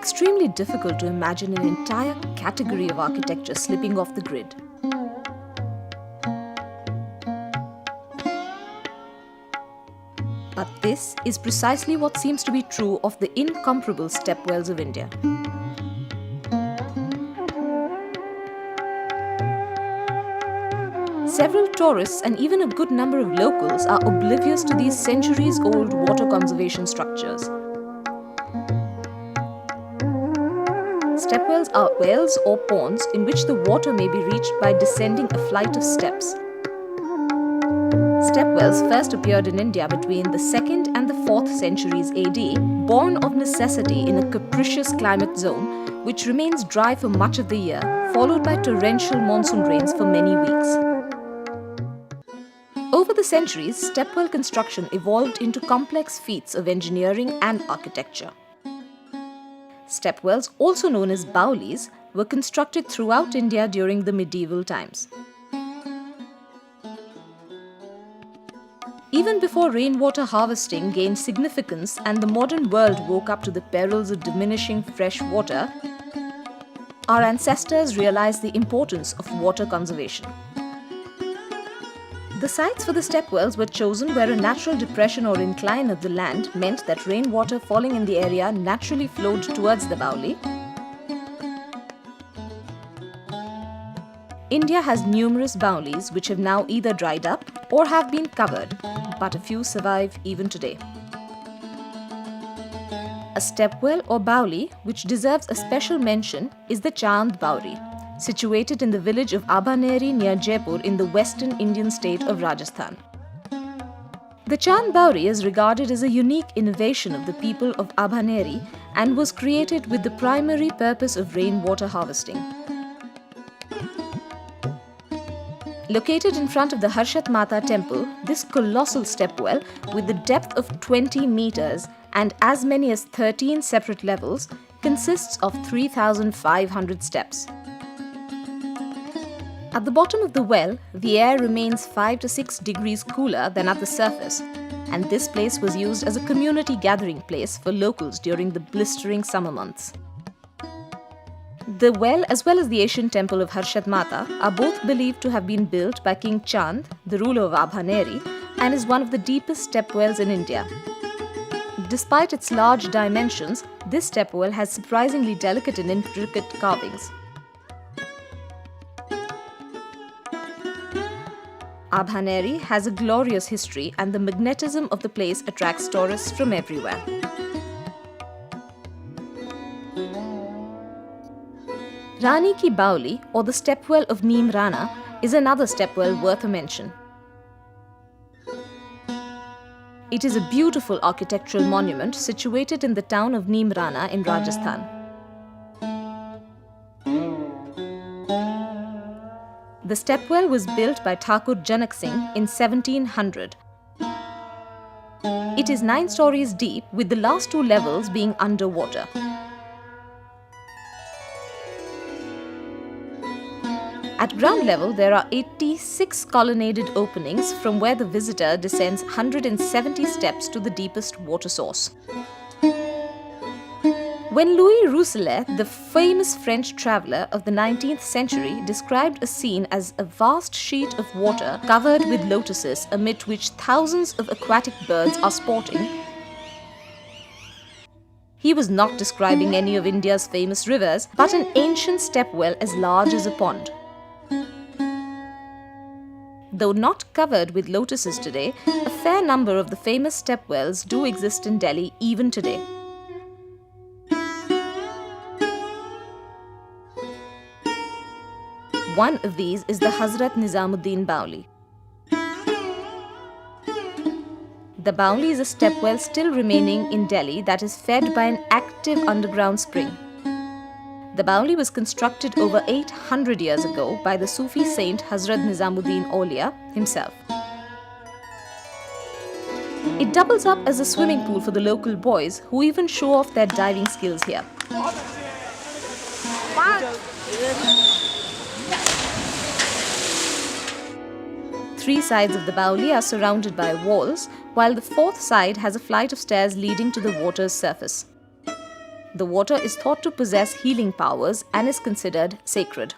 extremely difficult to imagine an entire category of architecture slipping off the grid. But this is precisely what seems to be true of the incomparable stepwells of India. Several tourists and even a good number of locals are oblivious to these centuries-old water conservation structures. Stepwells are wells or ponds in which the water may be reached by descending a flight of steps. Stepwells first appeared in India between the 2nd and the 4th centuries AD, born of necessity in a capricious climate zone which remains dry for much of the year, followed by torrential monsoon rains for many weeks. Over the centuries, stepwell construction evolved into complex feats of engineering and architecture. Stepwells, also known as Baolis, were constructed throughout India during the medieval times. Even before rainwater harvesting gained significance and the modern world woke up to the perils of diminishing fresh water, our ancestors realized the importance of water conservation. The sites for the stepwells were chosen where a natural depression or incline of the land meant that rainwater falling in the area naturally flowed towards the Baoli. India has numerous Baolis which have now either dried up or have been covered, but a few survive even today. A stepwell or Baoli which deserves a special mention is the Baori, situated in the village of Abhaneri near Jaipur in the western Indian state of Rajasthan. The Baori is regarded as a unique innovation of the people of Abhaneri and was created with the primary purpose of rainwater harvesting. Located in front of the Harshat Mata temple, this colossal stepwell with the depth of 20 meters and as many as 13 separate levels consists of 3,500 steps. At the bottom of the well, the air remains 5 to 6 degrees cooler than at the surface, and this place was used as a community gathering place for locals during the blistering summer months. The well as well as the ancient temple of Harshat Mata are both believed to have been built by King Chand, the ruler of Abhaneri, and is one of the deepest stepwells in India. Despite its large dimensions, this stepwell has surprisingly delicate and intricate carvings. Abhaneri has a glorious history and the magnetism of the place attracts tourists from everywhere. Rani Ki Baoli, or the stepwell of Neem Rana, is another stepwell worth a mention. It is a beautiful architectural monument situated in the town of Neem Rana in Rajasthan. The stepwell was built by Thakur Janak Singh in 1700. It is 9 stories deep, with the last 2 levels being underwater. At ground level, there are 86 colonnaded openings from where the visitor descends 170 steps to the deepest water source. When Louis Rousselet, the famous French traveller of the 19th century, described a scene as a vast sheet of water covered with lotuses amid which thousands of aquatic birds are sporting, he was not describing any of India's famous rivers, but an ancient stepwell as large as a pond. Though not covered with lotuses today, a fair number of the famous stepwells do exist in Delhi even today. One of these is the Hazrat Nizamuddin Baoli. The Baoli is a stepwell still remaining in Delhi that is fed by an active underground spring. The Baoli was constructed over 800 years ago by the Sufi saint Hazrat Nizamuddin Aulia himself. It doubles up as a swimming pool for the local boys who even show off their diving skills here. Three sides of the Baoli are surrounded by walls, while the fourth side has a flight of stairs leading to the water's surface. The water is thought to possess healing powers and is considered sacred.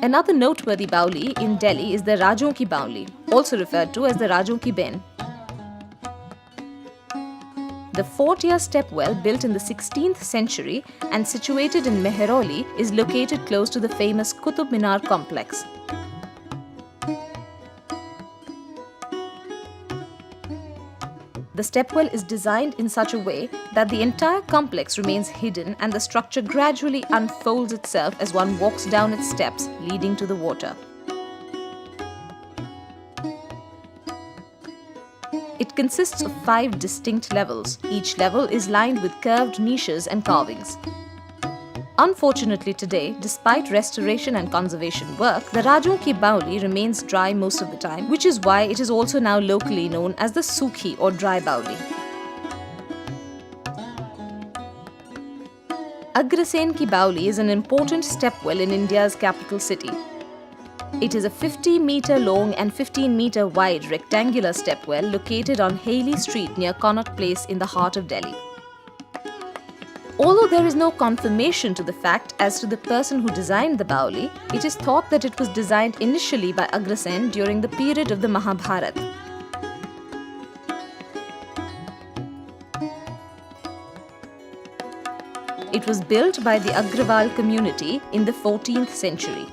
Another noteworthy Baoli in Delhi is the Rajan Ki Baoli, also referred to as the Rajan Ki Baoli. The fort-tier step well built in the 16th century and situated in Mehrauli is located close to the famous Qutub Minar complex. The stepwell is designed in such a way that the entire complex remains hidden and the structure gradually unfolds itself as one walks down its steps leading to the water. It consists of 5 distinct levels. Each level is lined with curved niches and carvings. Unfortunately today, despite restoration and conservation work, the Rajan Ki Baoli remains dry most of the time, which is why it is also now locally known as the Sukhi or dry Baoli. Agrasen Ki Baoli is an important stepwell in India's capital city. It is a 50-meter long and 15-meter wide rectangular stepwell located on Haley Street near Connaught Place in the heart of Delhi. Although there is no confirmation to the fact as to the person who designed the Baoli, it is thought that it was designed initially by Agrasen during the period of the Mahabharata. It was built by the Agrawal community in the 14th century.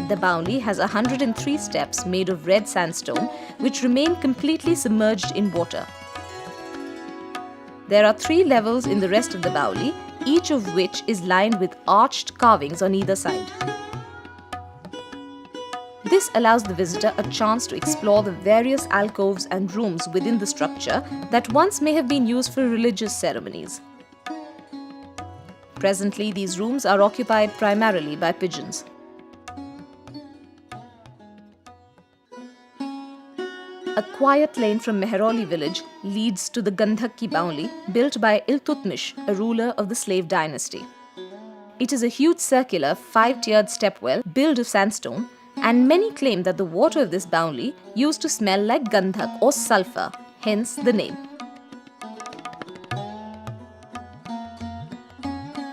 The Baoli has 103 steps made of red sandstone which remain completely submerged in water. There are 3 levels in the rest of the Baoli, each of which is lined with arched carvings on either side. This allows the visitor a chance to explore the various alcoves and rooms within the structure that once may have been used for religious ceremonies. Presently, these rooms are occupied primarily by pigeons. A quiet lane from Mehrauli village leads to the Gandha Ki Baoli, built by Iltutmish, a ruler of the slave dynasty. It is a huge circular 5-tiered stepwell built of sandstone, and many claim that the water of this Baoli used to smell like gandhak or sulfur, hence the name.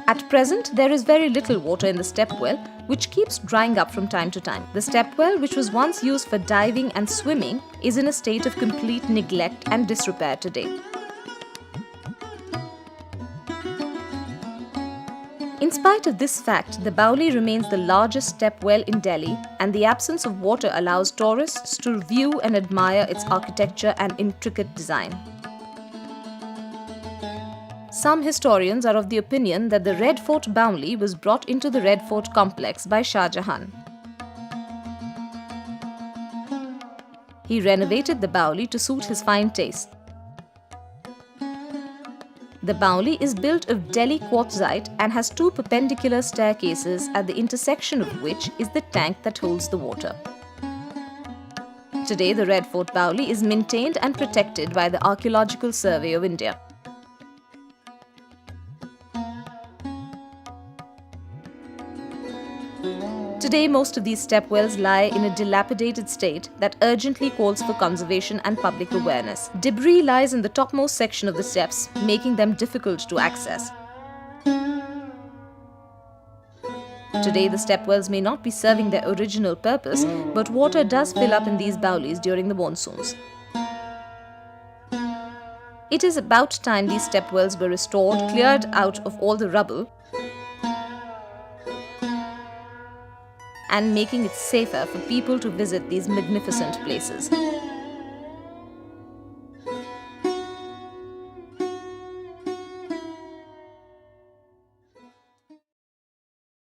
At present, there is very little water in the stepwell, which keeps drying up from time to time. The stepwell, which was once used for diving and swimming, is in a state of complete neglect and disrepair today. In spite of this fact, the Baoli remains the largest stepwell in Delhi, and the absence of water allows tourists to view and admire its architecture and intricate design. Some historians are of the opinion that the Red Fort Baoli was brought into the Red Fort complex by Shah Jahan. He renovated the Baoli to suit his fine taste. The Baoli is built of Delhi quartzite and has 2 perpendicular staircases, at the intersection of which is the tank that holds the water. Today, the Red Fort Baoli is maintained and protected by the Archaeological Survey of India. Today, most of these stepwells lie in a dilapidated state that urgently calls for conservation and public awareness. Debris lies in the topmost section of the steps, making them difficult to access. Today, the stepwells may not be serving their original purpose, but water does fill up in these Baolis during the monsoons. It is about time these stepwells were restored, cleared out of all the rubble, and making it safer for people to visit these magnificent places.